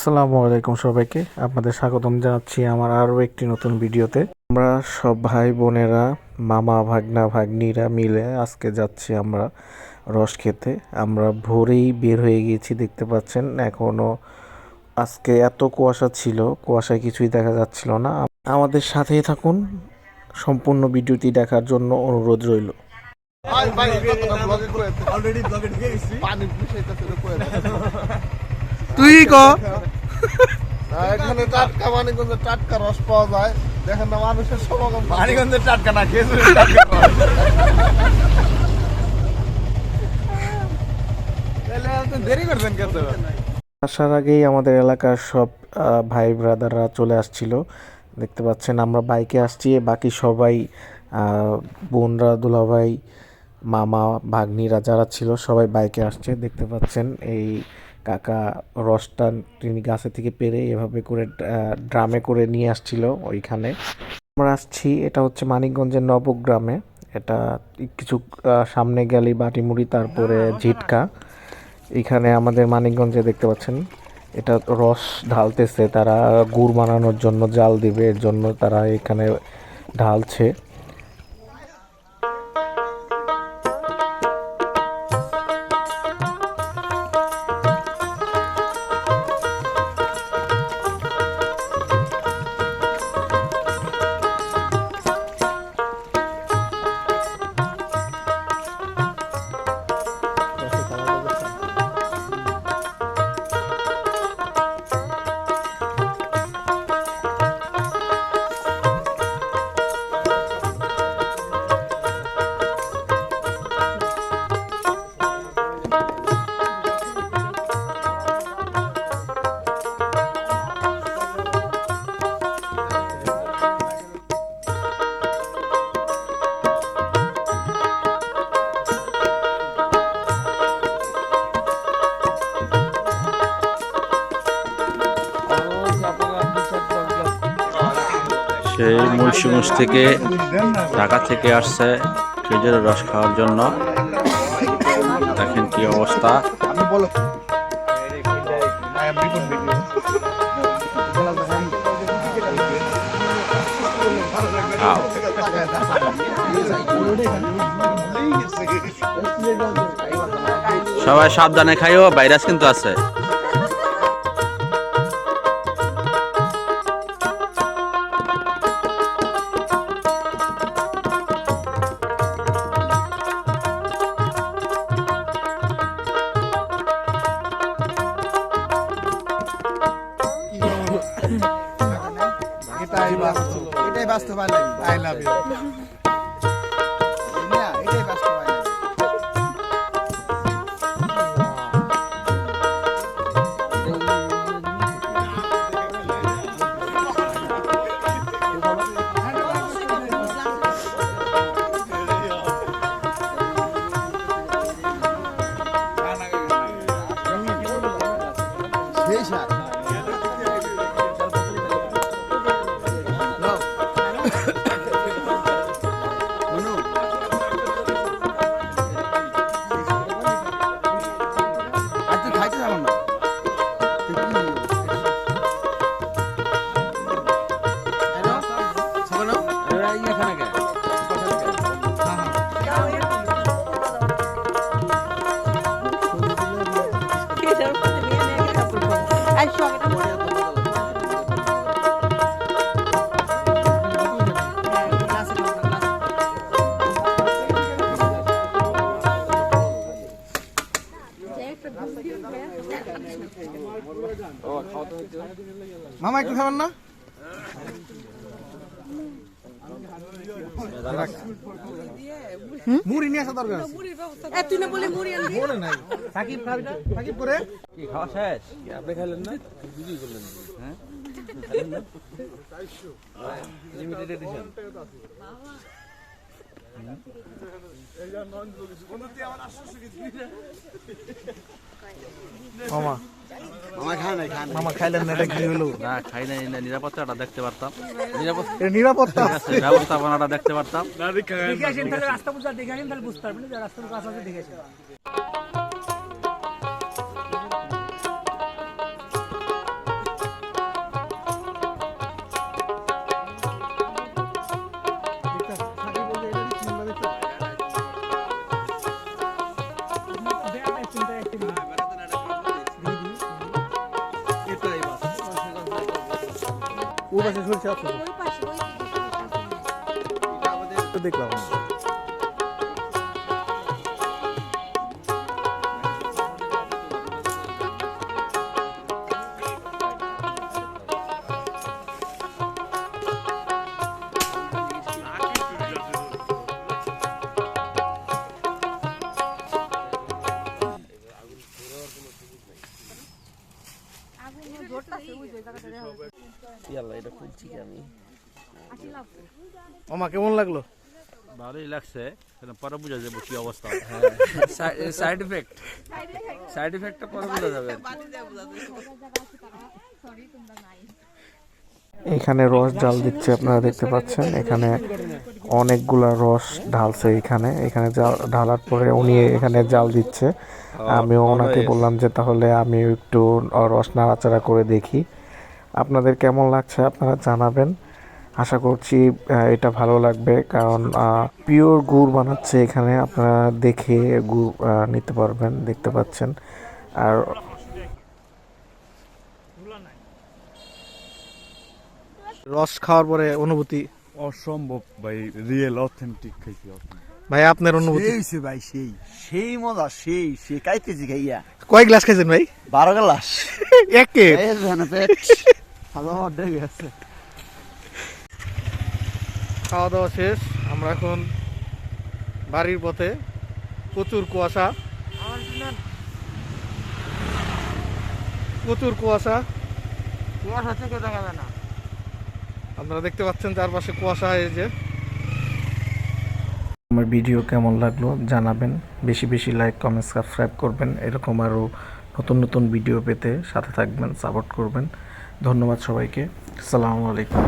আসসালামু আলাইকুম সবাইকে, আপনাদের স্বাগতম জানাচ্ছি আমার আরও একটি নতুন ভিডিওতে। আমরা সব ভাই বোনেরা, মামা ভাগনা ভাগ্নিরা মিলে আজকে যাচ্ছি আমরা রস খেতে। আমরা ভোরেই বের হয়ে গিয়েছি, দেখতে পাচ্ছেন। এখনও আজকে এত কুয়াশা ছিল, কুয়াশায় কিছুই দেখা যাচ্ছিল না। আমাদের সাথেই থাকুন, সম্পূর্ণ ভিডিওটি দেখার জন্য অনুরোধ রইল। তুই ক এখানে টাটকা মানিকগঞ্জের টাটকা রস পাওয়া যায়। দেখেন না মানুষের সমাগম। মানিকগঞ্জের টাটকা না, খেজুরের দেরি করছেন কেন? আসার আগেই আমাদের এলাকার সব ভাই ব্রাদাররা চলে আসছিল, দেখতে পাচ্ছেন। আমরা বাইকে আসছি, বাকি সবাই বোনরা, দুলাভাই, মামা ভাগ্নিরা যারা ছিল সবাই বাইকে আসছে, দেখতে পাচ্ছেন। এই কাকা রসটা তিনি গাছে থেকে পেরে এভাবে করে ড্রামে করে নিয়ে আসছিল ওইখানে। আমরা আসছি, এটা হচ্ছে মানিকগঞ্জের নবগ্রামে। এটা কিছু সামনে গেলেই বাটিমুড়ি, তারপরে ঝিটকা। এখানে আমাদের মানিকগঞ্জে দেখতে পাচ্ছেন, এটা রস ঢালতেছে তারা, গুড় বানানোর জন্য, জাল দিবে এর জন্য তারা এখানে ঢালছে। সেই মুন্সিগঞ্জ থেকে, ঢাকা থেকে আসছে খেজুরের রস খাওয়ার জন্য। দেখেন কি অবস্থা। সবাই সাবধানে খাইও, ভাইরাস কিন্তু আছে। এটাই বাস্তব। I love you. এটাই বাস্তব। সেই সাথ মামা একটু খাবেন না? মুড়ি নিয়ে আসা দরকার। সাকিব খাবি না? সাকিব করে কি খাওয়া শেষ? আপনি খাইলেন না? বুঝি করলেন। হ্যাঁ, লিমিটেড এডিশন। মামা মামা খাইলেন না, এটা কি হলো? না, খাই নাই, নিরাপত্তাটা দেখতে পারতাম, নিরাপত্তা ব্যবস্থাপনাটা দেখতে পারতাম। রাস্তা বুঝতে পারবেন, রাস্তার কাছে দেখে আসেন। ওই পাশে সরষে আছে ওই পাশে ওই তো দেখলাম আগুন ধরতাছে ওই যে জায়গাটা দেখা যাচ্ছে আল্লাহ এটা খুলছি কি আমি আসিলাম মামা কেমন লাগলো? ভালোই লাগছে কিন্তু পরে বুঝা যাবে কি অবস্থা। সাইড ইফেক্টটা পরে বোঝা যাবে সরি তোমরা নাই এখানে রস জাল দিচ্ছে, আপনারা দেখতে পাচ্ছেন। এখানে অনেকগুলা রস ঢালছে এখানে ঢালার পরে উনি এখানে জাল দিচ্ছে। আমিও ওনাকে বললাম যে তাহলে আমি একটু রস নাড়াচাড়া করে দেখি। আপনাদের কেমন লাগছে আপনারা জানাবেন। আশা করছি এটা ভালো লাগবে, কারণ পিওর গুড় বানাচ্ছে এখানে। আপনারা দেখে গুড় নিতে পারবেন, দেখতে পাচ্ছেন। আর রস খাওয়ার পরে অনুভূতি অসম্ভব ভাই, রিয়েল অথেন্টিক খাইছি। ভাই, আপনার অনুভূতি? সেই ভাই, সেই মজা, সেই খাইতেছি খাইয়া। কয় গ্লাস খাইছেন ভাই? 12 গ্লাস একে খাওয়া দাওয়া শেষ। আমরা এখন বাড়ির পথে। প্রচুর কুয়াশা, প্রচুর কুয়াশা। কুয়াশা থেকে দেখা যায় না। আপনারা দেখতে পাচ্ছেন চারপাশে কুয়াশা। এই যে আমার ভিডিও কেমন লাগলো জানাবেন। বেশি বেশি লাইক, কমেন্ট, সাবস্ক্রাইব করবেন। এরকম আরও নতুন নতুন ভিডিও পেতে সাথে থাকবেন, সাপোর্ট করবেন। ধন্যবাদ সবাইকে। আসসালামু আলাইকুম।